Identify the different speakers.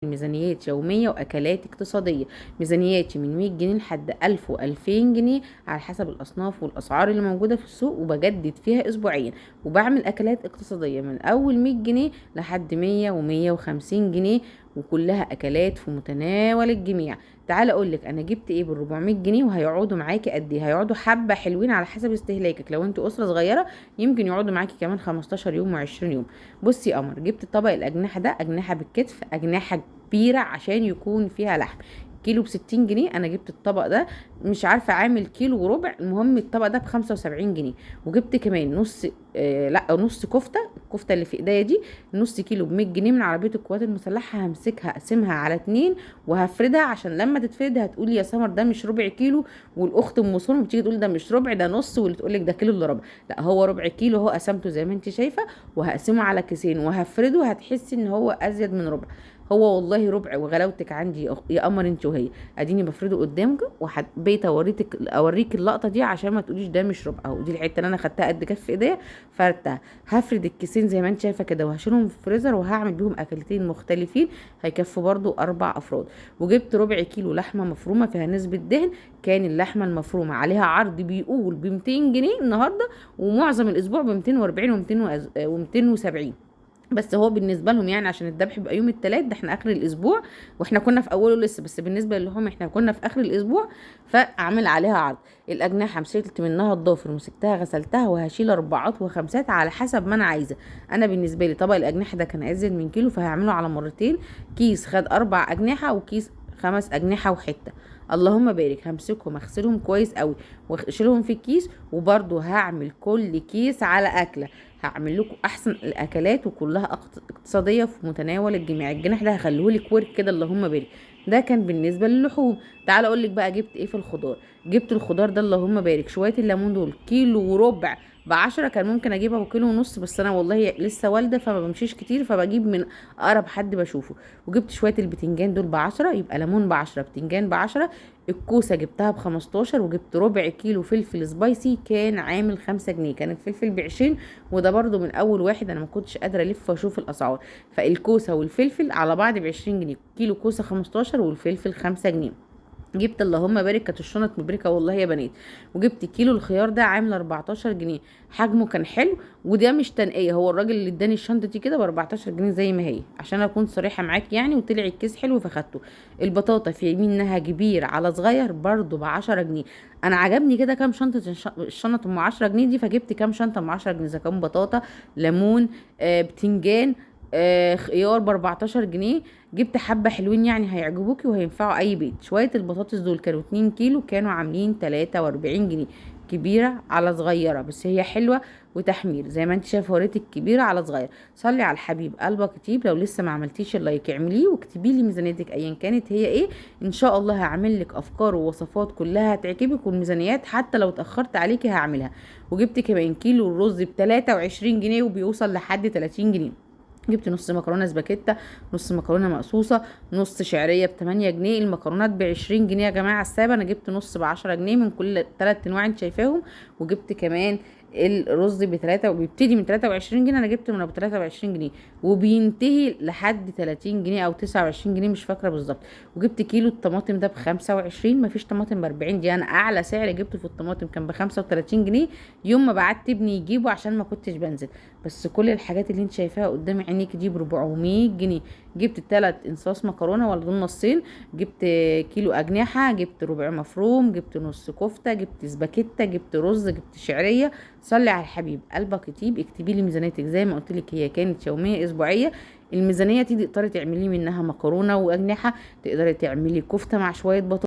Speaker 1: ميزانيات يومية وأكلات اقتصادية. ميزانياتي من 100 جنيه لحد 1000 و2000 جنيه على حسب الأصناف والأسعار اللي موجودة في السوق، وبجدد فيها أسبوعيا. وبعمل أكلات اقتصادية من أول 100 جنيه لحد 100 و150 جنيه، وكلها أكلات في متناول الجميع. تعال أقولك أنا جبت إيه بال400 جنيه وهيقعدوا معاكي قد إيه. هيقعدوا حبة حلوين على حسب استهلاكك. لو انتوا أسرة صغيرة يمكن يقعدوا معاكي كمان 15 يوم و20 يوم. بصي يا قمر، جبت طبق الأجنحة ده، أجنحة بالكتف، أجنحة كبيرة عشان يكون فيها لحم. كيلو ب60 جنيه. انا جبت الطبق ده مش عارفه عامل كيلو وربع، المهم الطبق ده ب75 جنيه. وجبت كمان نص لا نص كفته، الكفته اللي في ايديا دي نص كيلو ب100 جنيه من عربيه القوات المسلحه. همسكها اقسمها على 2 وهفردها، عشان لما تتفرد هتقولي يا سمر ده مش ربع كيلو، والاخت ام صون بتيجي تقول ده مش ربع ده نص، واللي تقولك ده كيلو الا ربع. لا، هو ربع كيلو اهو، قسمته زي ما انت شايفه وهقسمه على كيسين وهفرده، هتحسي ان هو ازيد من ربع. هو والله ربع وغلاوتك عندي يا قمر انت وهي. اديني بفرده قدامك، وحبيت اوريك اللقطه دي عشان ما تقوليش ده مش ربع. اهو دي الحته اللي انا خدتها قد كف ايديا فردتها. هفرد الكيسين زي ما انت شايفه كده وهشيلهم في الفريزر، وهعمل بيهم اكلتين مختلفين هيكفوا برضو 4 افراد. وجبت ربع كيلو لحمه مفرومه فيها نسبه دهن. كان اللحمه المفرومه عليها عرض بيقول ب 200 جنيه النهارده، ومعظم الاسبوع ب 240 و270. بس هو بالنسبه لهم يعني عشان الذبح بيبقى يوم الثلاث ده، احنا اخر الاسبوع واحنا كنا في اوله لسه، بس بالنسبه لهم احنا كنا في اخر الاسبوع. فاعمل عليها عرض. الاجنحه مسكت منها الضافر، مسكتها غسلتها وهشيل 4 و5 على حسب ما انا عايزه. انا بالنسبه لي طبق الاجنحه ده كان ازيد من كيلو، فهعمله على مرتين. كيس خد 4 اجنحه، وكيس 5 اجنحه وحته. اللهم بارك. همسكهم اغسلهم كويس قوي واشيلهم في الكيس، وبرده هعمل كل كيس على اكله. هعمل لكم احسن الاكلات وكلها اقتصاديه في متناول الجميع. الجناح ده هخليهولك ورك كده اللهم بارك. ده كان بالنسبه للحوم. تعال اقول لك بقى جبت ايه في الخضار. جبت الخضار ده اللهم بارك، شويه الليمون دول كيلو وربع ب10. كان ممكن اجيبها بكيلو ونص، بس انا والله لسه والده فما بمشيش كتير، فبجيب من اقرب حد بشوفه. وجبت شويه البتنجان دول ب10، يبقى ليمون ب10 بتنجان ب10. الكوسه جبتها ب15. وجبت ربع كيلو فلفل سبايسي كان عامل 5 جنيه. كان الفلفل ب20، وده برضو من اول واحد، انا ما كنتش قادره الف واشوف الاسعار. فالكوسه والفلفل على بعض ب20 جنيه. كيلو كوسه 15 والفلفل 5 جنيه. جبت اللهم بارك، كانت الشنط مبركه والله يا بنات. وجبت كيلو الخيار ده عامل 14 جنيه. حجمه كان حلو، وده مش تنقيه، هو الراجل اللي اداني الشنطه دي كده ب 14 جنيه زي ما هي، عشان اكون صريحه معاك يعني. وطلع الكيس حلو فخدته. البطاطا في منها كبير على صغير برضو ب10 جنيه. انا عجبني كده كام شنطه الشنط ام 10 جنيه دي، فجبت كام شنطه ام 10 جنيه، اذا كان بطاطا، ليمون، بتنجان، خيار ب14 جنيه. جبت حبة حلوين يعني هيعجبوكي وهينفعوا اي بيت. شوية البطاطس دول كانوا 2 كيلو، كانوا عاملين 43 جنيه. كبيرة على صغيرة، بس هي حلوة وتحمير زي ما انت شايفه. وريتك كبيرة على صغير. صلي على الحبيب قلبك كتيب. لو لسه ما عملتيش اللايك اعمليه، واكتبي لي ميزانيتك ايا كانت هي ايه. ان شاء الله هعمل لك افكار ووصفات كلها هتعجبك، والميزانيات حتى لو اتاخرت عليكي هعملها. وجبت كمان كيلو الرز ب23 جنيه وبيوصل لحد 30 جنيه. جبت نص مكرونه سباكيتا، نص مكرونه مقصوصه، نص شعريه ب8 جنيه. المكرونات ب20 جنيه يا جماعه السابه. انا جبت نص ب10 جنيه من كل 3 انواع انت شايفاهم. وجبت كمان الرز ب3 وبيبتدي من 23 جنيه. انا جبت من ابو 23 جنيه وبينتهي لحد 30 جنيه او 29 جنيه، مش فاكره بالظبط. وجبت كيلو الطماطم ده ب25. مفيش طماطم ب40، دي انا اعلى سعر جبته في الطماطم كان ب35 جنيه. يوم ما بعت ابني يجيبه عشان ما كنتش بنزل. بس كل الحاجات اللي انت شايفاها قدام عينيك دي ب400 جنيه. جبت 3 انصاص مكرونه ولا دول نصين. جبت كيلو اجنحه، جبت ربع مفروم، جبت نص كفته، جبت سباكيتا، جبت رز، جبت شعريه. صلي على الحبيب قلبك يطيب. اكتبي لي ميزانيتك زي ما قلت لك، هي كانت يوميه اسبوعيه. الميزانيه دي تقدري تعملي منها مكرونه واجنحه، تقدري تعملي كفته مع شويه بطاطس.